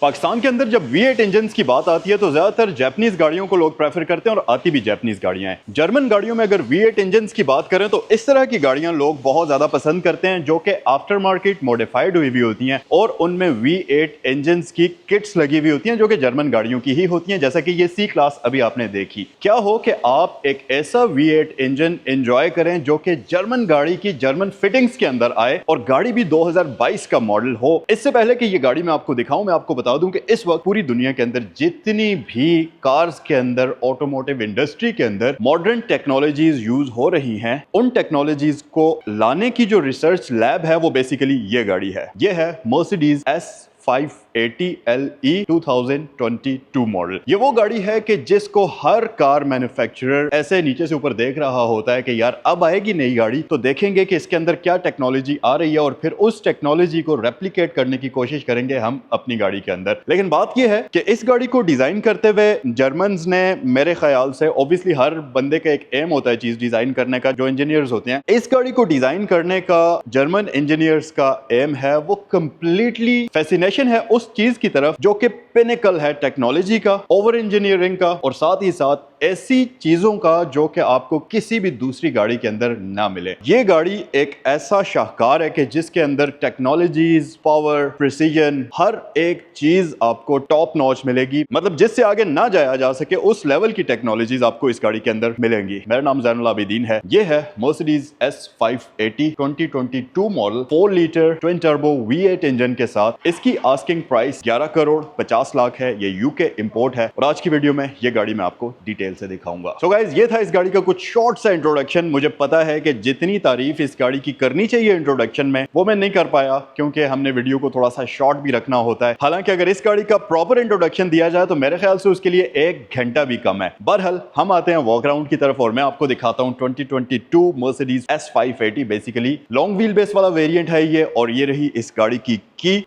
पाकिस्तान के अंदर जब V8 इंजन की बात आती है तो ज्यादातर जापानीज गाड़ियों को लोग प्रेफर करते हैं और आती भी जापानीज गाड़ियां हैं। जर्मन गाड़ियों में अगर V8 इंजन की बात करें तो इस तरह की गाड़ियां लोग बहुत ज्यादा पसंद करते हैं जो कि आफ्टर मार्केट मॉडिफाइड हुई भी होती हैं और उनमें V8 इंजन की किट्स लगी हुई होती हैं जो कि जर्मन गाड़ियों की ही होती हैं, जैसा कि ये C क्लास अभी आपने देखी। क्या हो कि आप एक ऐसा V8 इंजन एंजॉय करें जो कि जर्मन गाड़ी की जर्मन फिटिंग्स के अंदर आए और गाड़ी भी 2022 का मॉडल हो। इससे पहले कि ये गाड़ी मैं आपको दिखाऊं, मैं आपको बता दूं कि इस वक्त पूरी दुनिया के अंदर जितनी भी कार्स के अंदर, ऑटोमोटिव इंडस्ट्री के अंदर मॉडर्न टेक्नोलॉजीज यूज हो रही हैं, उन टेक्नोलॉजीज को लाने की जो रिसर्च लैब है वो बेसिकली ये गाड़ी है। ये है मर्सिडीज S580 LE 2022 मॉडल। ये वो गाड़ी है कि जिसको हर कार मैन्युफैक्चरर ऐसे नीचे से ऊपर देख रहा होता है कि यार अब आएगी नई गाड़ी तो देखेंगे कि इसके अंदर क्या टेक्नोलॉजी आ रही है और फिर उस टेक्नोलॉजी को रेप्लिकेट करने की कोशिश करेंगे हम अपनी गाड़ी के अंदर। लेकिन बात यह है कि इस गाड़ी को डिजाइन करते हुए जर्मन्स ने, मेरे ख्याल से, ऑब्वियसली हर बंदे का एक एम होता है चीज डिजाइन करने का, जो इंजीनियर्स होते हैं, इस गाड़ी को डिजाइन करने का जर्मन इंजीनियर्स का एम है वो कंप्लीटली फैसिनेशन है उस चीज की तरफ जो कि पिनिकल है टेक्नोलॉजी का, ओवर इंजीनियरिंग का और साथ ही साथ ऐसी चीजों का जो कि आपको किसी भी दूसरी गाड़ी के अंदर ना मिले। ये गाड़ी एक ऐसा शाहकार है कि जिसके अंदर टेक्नोलॉजीज, पावर, प्रिसीजन, हर एक चीज आपको टॉप नॉच मिलेगी। मतलब जिससे आगे ना जाया जा सके उस लेवल की टेक्नोलॉजीज आपको इस गाड़ी के अंदर मिलेंगी। मेरा नाम ज़ैनुल आबिदीन है। ये है Mercedes S580 2022 model 4 litre twin turbo V8 engine के साथ। इसकी आस्किंग प्राइस 11 करोड़ 50 लाख है। ये यूके इंपोर्ट है और आज की वीडियो में ये गाड़ी मैं आपको डिटेल से दिखाऊंगा। सो गाइस, ये था इस गाड़ी का कुछ शॉर्ट सा इंट्रोडक्शन। मुझे पता है कि जितनी तारीफ इस गाड़ी की करनी चाहिए इंट्रोडक्शन में वो मैं नहीं कर पाया क्योंकि हमने वीडियो को थोड़ा सा शॉर्ट भी रखना होता है। हालांकि अगर इस गाड़ी का प्रॉपर इंट्रोडक्शन दिया जाए तो मेरे ख्याल से उसके लिए 1 घंटा भी कम है। बहरहाल हम आते हैं वॉक अराउंड की तरफ और मैं आपको दिखाता हूं 2022 Mercedes S580। Basically long wheel base वाला वेरिएंट है ये और ये रही इस गाड़ी की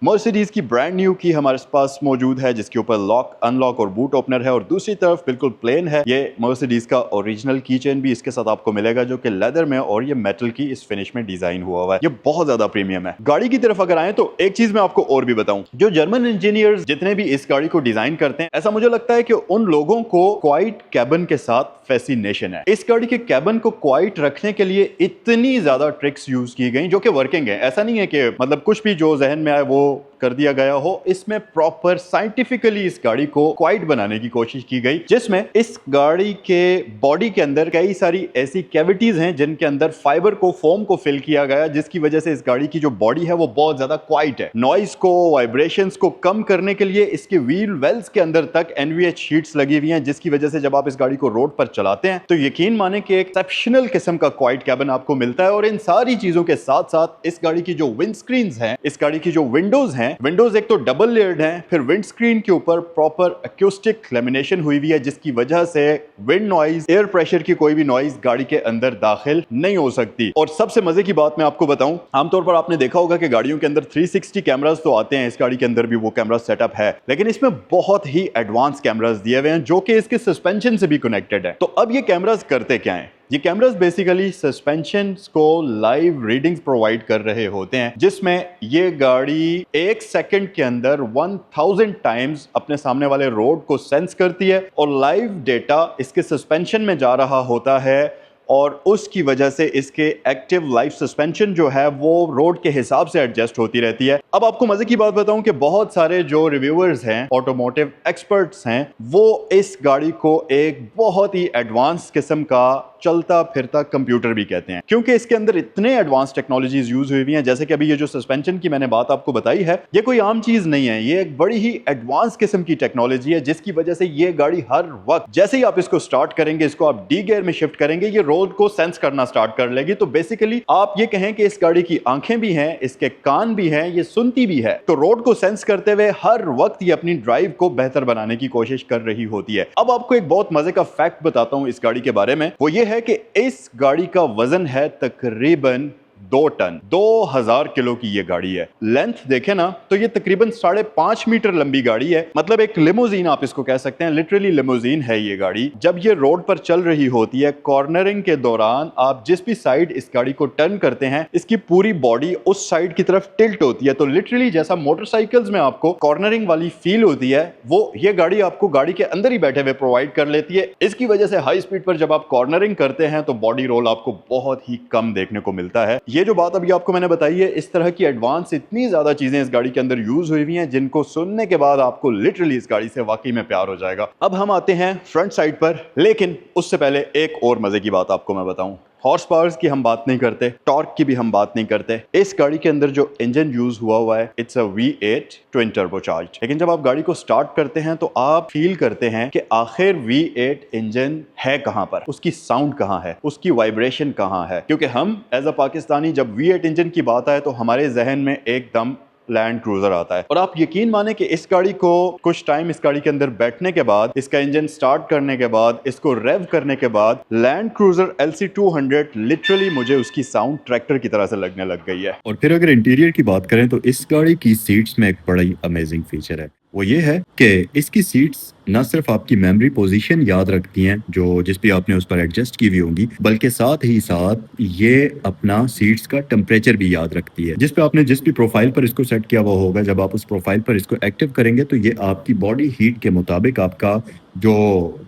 मर्सिडीज की ब्रांड न्यू की हमारे पास मौजूद है जिसके ऊपर लॉक, अनलॉक और बूट ओपनर है और दूसरी तरफ बिल्कुल प्लेन है। ये मर्सिडीज का ओरिजिनल की चेन भी इसके साथ आपको मिलेगा जो कि लेदर में और ये मेटल की इस फिनिश में डिजाइन हुआ हुआ है। ये बहुत ज्यादा प्रीमियम है। गाड़ी की तरफ अगर आए तो एक चीज मैं आपको और भी बताऊं, जो जर्मन इंजीनियर्स जितने भी इस गाड़ी को डिजाइन करते हैं, ऐसा मुझे लगता है कि उन लोगों को क्वाइट कैबिन के साथ फैसिनेशन है। इस गाड़ी के कैबिन को क्वाइट रखने के लिए इतनी ज्यादा ट्रिक्स यूज की गई जो कि वर्किंग है। ऐसा नहीं है कि मतलब कुछ भी जो जहन में आए वो कर दिया गया हो। इसमें प्रॉपर साइंटिफिकली इस गाड़ी को क्वाइट बनाने की कोशिश की गई जिसमें इस गाड़ी के बॉडी के अंदर कई सारी ऐसी कैविटीज हैं जिनके अंदर फाइबर को, फोम को फिल किया गया, जिसकी वजह से इस गाड़ी की जो बॉडी है वो बहुत ज्यादा क्वाइट है। नॉइज को, वाइब्रेशंस को कम करने के लिए इसके व्हील वेल्स के अंदर तक NVH शीट्स लगी हुई हैं जिसकी वजह से जब आप इस गाड़ी को रोड पर चलाते हैं तो यकीन माने कि एक एक्सेप्शनल किस्म का क्वाइट कैबिन आपको मिलता है। और इन सारी चीजों के साथ साथ इस गाड़ी की जो विंड स्क्रीन्स हैं, इस गाड़ी की जो विंडोज हैं, विंडोज एक तो डबल लेयर्ड हैं, फिर विंड स्क्रीन के ऊपर प्रॉपर एक्यूस्टिक लैमिनेशन हुई हुई है जिसकी वजह से विंड नॉइज, एयर प्रेशर की कोई भी नॉइज गाड़ी के अंदर दाखिल नहीं हो सकती। और सबसे मजे की बात मैं आपको बताऊं, आमतौर पर आपने देखा होगा कि गाड़ियों के अंदर 360 कैमरास तो आते हैं, इस गाड़ी के अंदर भी वो कैमरा सेटअप है, लेकिन इसमें बहुत ही एडवांस कैमरास दिए हुए हैं जो कि इसके सस्पेंशन से भी कनेक्टेड है। तो अब ये कैमरास करते क्या है? ये कैमरास बेसिकली सस्पेंशन को लाइव रीडिंग्स प्रोवाइड कर रहे होते हैं जिसमें ये गाड़ी 1 सेकंड के अंदर 1000 टाइम्स अपने सामने वाले रोड को सेंस करती है और लाइव डेटा इसके सस्पेंशन में जा रहा होता है और उसकी वजह से इसके एक्टिव लाइफ सस्पेंशन जो है वो रोड के हिसाब से एडजस्ट होती रहती है। अब आपको मजे की बात बताऊं कि बहुत सारे जो रिव्यूअर्स हैं, ऑटोमोटिव एक्सपर्ट्स हैं, वो इस गाड़ी को एक बहुत ही एडवांस किस्म का चलता फिरता कंप्यूटर भी कहते हैं क्योंकि इसके अंदर इतने एडवांस टेक्नोलॉजीज यूज हुई हैं। जैसे कि अभी ये जो सस्पेंशन की मैंने बात आपको बताई है, ये कोई आम चीज नहीं है, ये एक बड़ी ही एडवांस किस्म की टेक्नोलॉजी है जिसकी वजह से ये गाड़ी हर वक्त जैसे ही आप इसको स्टार्ट करेंगे, इसको आप डी गियर में शिफ्ट करेंगे, ये रोड को सेंस करना स्टार्ट कर लेगी। तो बेसिकली आप ये कहें कि इस गाड़ी की आंखें भी हैं, इसके कान भी हैं, ये सुनती भी है। तो रोड को सेंस करते हुए हर वक्त ये अपनी ड्राइव को बेहतर बनाने की कोशिश कर रही होती है। अब आपको एक बहुत मजे का फैक्ट बताता हूं इस गाड़ी के बारे में, वो ये है कि इस गाड़ी का वजन है तकरीबन 2 टन 2000 किलो की ये गाड़ी है। लेंथ देखे ना तो ये तकरीबन 5.5 मीटर लंबी गाड़ी है, मतलब एक लिमोजीन आप इसको कह सकते हैं, लिटरली लिमोजीन है ये गाड़ी। जब ये रोड पर चल रही होती है, कॉर्नरिंग के दौरान आप जिस भी साइड इस गाड़ी को टर्न करते हैं, इसकी पूरी बॉडी उस साइड की तरफ टिल्ट होती है। तो लिटरली जैसा मोटरसाइकिल्स में आपको कॉर्नरिंग वाली फील होती है, वो ये गाड़ी आपको गाड़ी के अंदर ही बैठे हुए प्रोवाइड कर लेती है। इसकी वजह से हाई स्पीड पर जब आप कॉर्नरिंग करते हैं तो बॉडी रोल आपको बहुत ही कम देखने को मिलता है। ये जो बात अभी आपको मैंने बताई है, इस तरह की एडवांस इतनी ज्यादा चीजें इस गाड़ी के अंदर यूज हुई हुई हैं, जिनको सुनने के बाद आपको लिटरली इस गाड़ी से वाकई में प्यार हो जाएगा। अब हम आते हैं फ्रंट साइड पर, लेकिन उससे पहले एक और मजे की बात आपको मैं बताऊं। हॉर्स पावर्स की हम बात नहीं करते, टॉर्क की भी हम बात नहीं करते। इस गाड़ी के अंदर जो इंजन यूज हुआ है, it's a V8 twin turbocharge. लेकिन जब आप गाड़ी को स्टार्ट करते हैं तो आप फील करते हैं कि आखिर V8 इंजन है कहां पर, उसकी साउंड कहां है, उसकी वाइब्रेशन कहां है। क्योंकि हम एज अ पाकिस्तानी जब V8 इंजन की बात आए तो हमारे जहन में एकदम लैंड क्रूजर आता है। और आप यकीन माने कि इस गाड़ी को कुछ टाइम इस गाड़ी के अंदर बैठने के बाद, इसका इंजन स्टार्ट करने के बाद, इसको रेव करने के बाद, लैंड क्रूजर LC200 लिटरली मुझे उसकी साउंड ट्रैक्टर की तरह से लगने लग गई है। और फिर अगर इंटीरियर की बात करें तो इस गाड़ी की सीट्स में एक बड़ा ही अमेजिंग फीचर है। वो ये है कि इसकी सीट्स न सिर्फ आपकी मेमोरी पोजीशन याद रखती हैं जो जिस भी आपने उस पर एडजस्ट की हुई होंगी, बल्कि साथ ही साथ ये अपना सीट्स का टेम्परेचर भी याद रखती है। जिस पे आपने जिस भी प्रोफाइल पर इसको सेट किया हुआ होगा, जब आप उस प्रोफाइल पर इसको एक्टिव करेंगे तो ये आपकी बॉडी हीट के मुताबिक आपका जो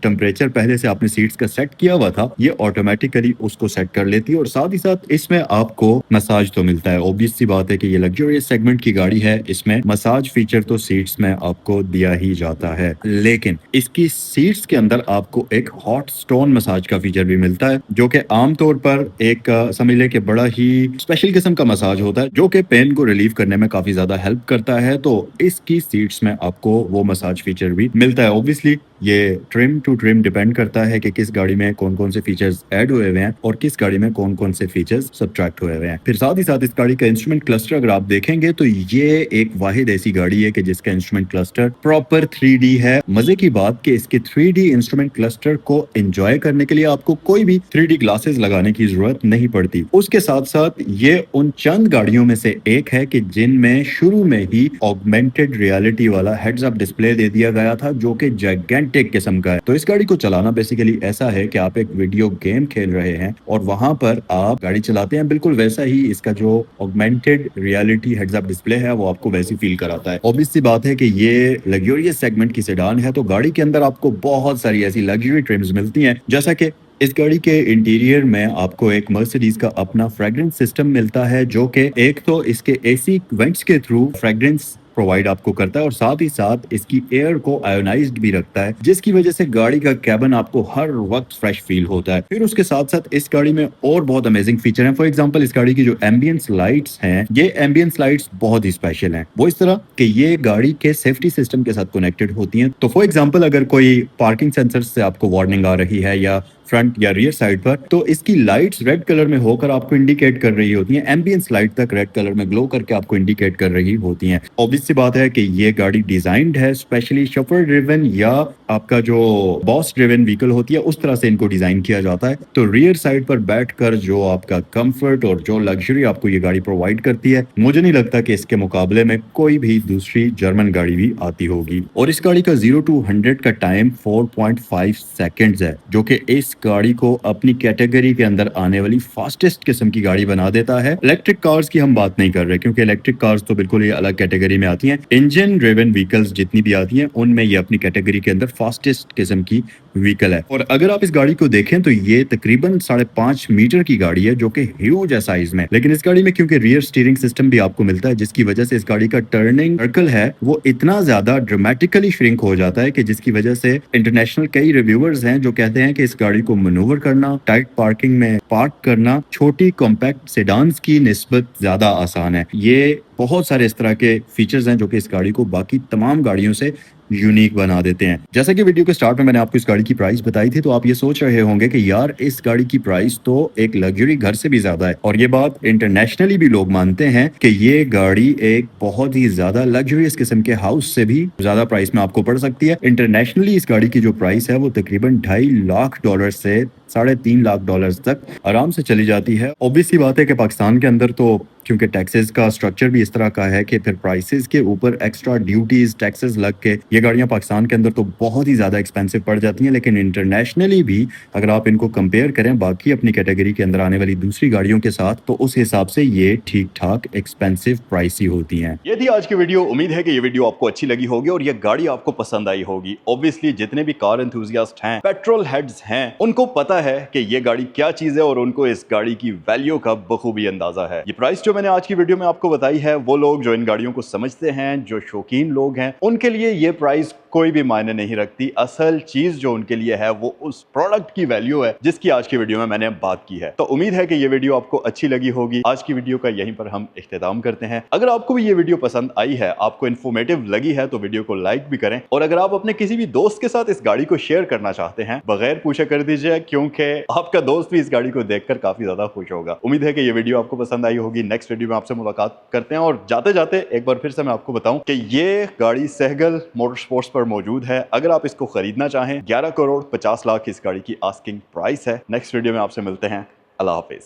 टेम्परेचर पहले से आपने सीट्स का सेट किया हुआ था, ये ऑटोमेटिकली उसको सेट कर लेती है। और साथ ही साथ इसमें आपको मसाज तो मिलता है। ऑब्वियस सी बात है कि ये लग्जरियस सेगमेंट की गाड़ी है, इसमें मसाज फीचर तो सीट्स में आपको दिया ही जाता है। लेकिन इसकी सीट्स के अंदर आपको एक हॉट स्टोन मसाज का फीचर भी मिलता है, जो कि आमतौर पर एक समझ ले कि बड़ा ही स्पेशल किस्म का मसाज होता है, जो कि पेन को रिलीव करने में काफी ज्यादा हेल्प करता है। तो इसकी सीट्स में आपको वो मसाज फीचर भी मिलता है। ऑब्वियसली ये ट्रिम टू ट्रिम डिपेंड करता है कि किस गाड़ी में कौन कौन से फीचर्स ऐड हुए हुए हैं और किस गाड़ी में कौन कौन से फीचर्स सब्ट्रैक्ट हुए हुए हैं। फिर साथ ही साथ इस गाड़ी का इंस्ट्रूमेंट क्लस्टर अगर आप देखेंगे तो ये एक वाहिद ऐसी गाड़ी है कि जिसका इंस्ट्रूमेंट क्लस्टर प्रॉपर 3D है। मजे की बात कि इसके 3D इंस्ट्रूमेंट क्लस्टर को एंजॉय करने के लिए आपको कोई भी 3D ग्लासेस लगाने की जरूरत नहीं पड़ती। उसके साथ साथ ये उन चंद गाड़ियों में से एक है कि जिनमें शुरू में ही ऑगमेंटेड रियलिटी वाला हेड्स अप डिस्प्ले दे दिया गया था, जो कि जायगेंटिक किस्म का है। तो इस गाड़ी को चलाना बेसिकली ऐसा है कि आप एक वीडियो गेम खेल रहे हैं और वहां पर आप गाड़ी चलाते हैं, बिल्कुल वैसा ही इसका जो augmented reality heads up display है वो आपको वैसी फील कराता है। ऑब्वियस सी बात है कि ये लग्जरियस सेगमेंट की सेडान है, तो गाड़ी के अंदर आपको बहुत सारी ऐसी लग्जरी ट्रिम्स मिलती हैं। जैसा कि इस गाड़ी के इंटीरियर में आपको एक मर्सिडीज का अपना फ्रेग्रेंस सिस्टम मिलता है, जो कि एक तो इसके एसी वेंट्स के थ्रू फ्रेग्रेंस प्रोवाइड आपको करता है और साथ ही साथ इसकी एयर को आयोनाइज्ड भी रखता है, जिसकी वजह से गाड़ी का कैबिन आपको हर वक्त फ्रेश फील होता है। फिर उसके साथ साथ इस गाड़ी में और बहुत अमेजिंग फीचर हैं। फॉर एग्जांपल इस गाड़ी की जो एम्बियंस लाइट्स हैं, ये एम्बियंस लाइट्स बहुत ही स्पेशल हैं। वो इस तरह कि ये गाड़ी के सेफ्टी सिस्टम के साथ कनेक्टेड होती हैं। तो फॉर एग्जाम्पल अगर कोई पार्किंग सेंसर से आपको वार्निंग आ रही है या फ्रंट या रियर साइड पर, तो इसकी लाइट्स रेड कलर में होकर आपको इंडिकेट कर रही होती हैं। एम्बियंस लाइट तक रेड कलर में ग्लो करके आपको इंडिकेट कर रही होती हैं। ऑब्वियस सी बात है कि ये गाड़ी डिजाइंड है स्पेशली शफर ड्रिवन या आपका जो बॉस ड्रिवन व्हीकल होती है, उस तरह से इनको डिजाइन किया जाता है। तो रियर साइड पर बैठकर जो आपका कंफर्ट और जो लग्जरी आपको ये गाड़ी प्रोवाइड करती है, मुझे नहीं लगता कि इसके मुकाबले में कोई भी दूसरी जर्मन गाड़ी भी आती होगी। और इस गाड़ी का 0 to 100 का टाइम 4.5 सेकेंड्स है, जो कि इस गाड़ी को अपनी कैटेगरी के अंदर आने वाली फास्टेस्ट किस्म की गाड़ी बना देता है। इलेक्ट्रिक कार्स की हम बात नहीं कर रहे, क्योंकि इलेक्ट्रिक कार्स तो बिल्कुल ही अलग कैटेगरी में आती हैं। इंजन ड्रिवन व्हीकल्स जितनी भी आती हैं, उनमें ये अपनी कैटेगरी के अंदर फास्टेस्ट किस्म की व्हीकल है। और अगर आप इस गाड़ी को देखें तो ये तकरीबन 5.5 मीटर की गाड़ी है, जो कि ह्यूज है साइज में। लेकिन इस गाड़ी में क्योंकि रियर स्टीयरिंग सिस्टम भी आपको मिलता है, जिसकी वजह से इस गाड़ी का टर्निंग सर्कल है वो इतना ज्यादा ड्रामेटिकली श्रिंक हो जाता है कि जिसकी वजह से इंटरनेशनल कई रिव्यूअर्स हैं जो कहते हैं कि इस गाड़ी को मनूवर करना, टाइट पार्किंग में पार्क करना छोटी कॉम्पैक्ट सेडान्स की निस्बत ज्यादा आसान है। ये बहुत सारे इस तरह के फीचर्स हैं जो कि इस गाड़ी को बाकी तमाम गाड़ियों से यूनिक बना देते हैं। जैसा कि वीडियो के स्टार्ट में मैंने आपको इस गाड़ी की प्राइस बताई थी, तो आप ये सोच रहे होंगे कि यार इस गाड़ी की प्राइस तो एक लग्जरी घर से भी ज्यादा है। और ये बात इंटरनेशनली भी लोग मानते हैं कि ये गाड़ी एक बहुत ही ज्यादा लग्जरियस किस्म के हाउस से भी ज्यादा प्राइस में आपको पड़ सकती है। इंटरनेशनली इस गाड़ी की जो प्राइस है वो तकरीबन $2.5 लाख से 3.5 लाख डॉलर्स तक आराम से चली जाती है। ऑब्वियस सी बात है कि पाकिस्तान के अंदर तो क्योंकि टैक्सेस का स्ट्रक्चर भी इस तरह का है कि फिर प्राइसेस के ऊपर एक्स्ट्रा ड्यूटीज टैक्सेस लग के ये गाड़ियां पाकिस्तान के अंदर तो बहुत ही ज़्यादा एक्सपेंसिव पड़ जाती हैं। लेकिन इंटरनेशनली भी अगर आप इनको कंपेयर करें बाकी अपनी कैटेगरी के अंदर आने वाली दूसरी गाड़ियों के साथ, तो उस हिसाब से ये ठीक ठाक एक्सपेंसिव प्राइस ही होती हैं। ये थी आज की वीडियो। उम्मीद है कि ये वीडियो आपको अच्छी लगी होगी और ये गाड़ी आपको पसंद आई होगी। ऑब्वियसली जितने भी कार एंथुसियास्ट हैं, पेट्रोल हेड्स हैं, उनको पता है कि ये गाड़ी क्या चीज है और उनको इस गाड़ी की वैल्यू का बखूबी अंदाजा है। ये प्राइस जो मैंने आज की वीडियो में आपको बताई है, वो लोग जो इन गाड़ियों को समझते हैं, जो शौकीन लोग हैं, उनके लिए ये प्राइस कोई भी मायने नहीं रखती। असल चीज जो उनके लिए है वो उस प्रोडक्ट की वैल्यू है जिसकी आज की वीडियो में मैंने बात की है। तो उम्मीद है कि ये वीडियो आपको अच्छी लगी होगी। आज की वीडियो का यहीं पर हम इख्तिताम करते हैं। अगर आपको भी ये वीडियो पसंद आई है, आपको इन्फॉर्मेटिव लगी है, तो वीडियो को लाइक भी करें और अगर आप अपने किसी भी दोस्त के साथ इस गाड़ी को शेयर करना चाहते हैं, बगैर पूछे कर दीजिए, क्योंकि आपका दोस्त भी इस गाड़ी को देखकर काफी ज्यादा खुश होगा। उम्मीद है कि ये वीडियो आपको पसंद आई होगी। नेक्स्ट वीडियो में आपसे मुलाकात करते हैं और जाते जाते एक बार फिर से मैं आपको बताऊं कि ये गाड़ी सहगल मोटर स्पोर्ट्स पर मौजूद है। अगर आप इसको खरीदना चाहें, 11 करोड़ 50 लाख इस गाड़ी की आस्किंग प्राइस है। नेक्स्ट वीडियो में आपसे मिलते हैं। अल्लाह हाफिज।